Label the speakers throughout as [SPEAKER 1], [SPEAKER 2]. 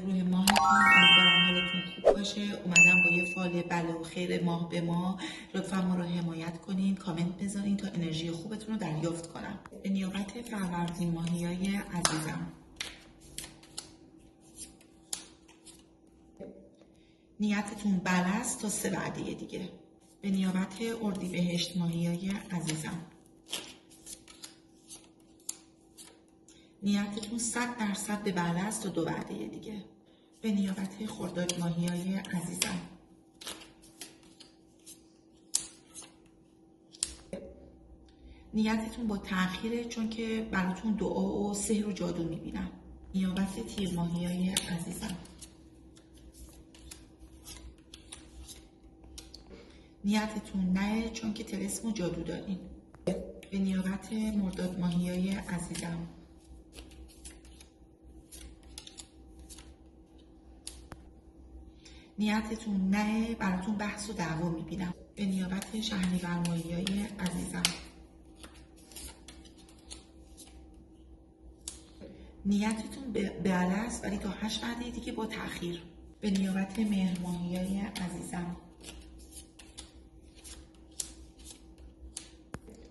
[SPEAKER 1] روح ماهتون، امیدوارم حالتون خوب باشه. اومدم با یه فال بلا و خیر ماه به ماه. لطفا ما رو حمایت کنین، کامنت بذارین تا انرژی خوبتون رو دریافت کنم. به نیابت فروردین ماهیای عزیزم، نیتتون بله است تا 3 وعده دیگه. به نیابت اردیبهشت ماهیای عزیزم، نیتتون 100% به بله است تا 2 وعده دیگه. به نیابت خرداد ماهیای عزیزم، نیتتون با تأخیره چون که براتون دعا و سحر و جادو میبینم. نیابت تیر ماهیای عزیزم، نیتتون نه چون که طلسم و جادو دارین. به نیابت مرداد ماهیای عزیزم، نیتتون نه براتون بحث و دعوا میبینم. به نیابت شهریور ماهیای عزیزم، نیتتون بله است ولی تا 8 وعده دیگه با تأخیر. به نیابت مهر ماهیای عزیزم،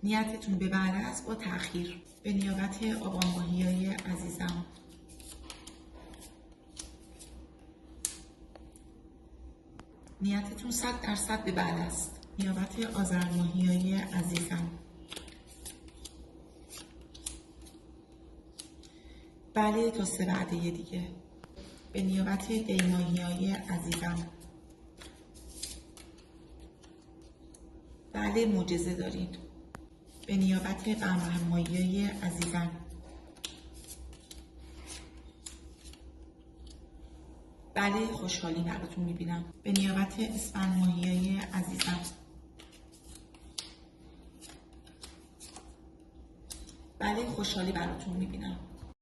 [SPEAKER 1] نیتتون به بله است با تأخیر. به نیابت آبان ماهیای عزیزم، نیتتون 100% به بله است. نیابت آذر ماهیای عزیزم، بله تا 3 وعده دیگه. به نیابت دی ماهیای عزیزم، بله معجزه دارین. به نیابت بهمن ماهیای عزیزم، بله خوشحالی براتون میبینم. به نیابت اسفند ماهیای عزیزم، بله خوشحالی براتون میبینم.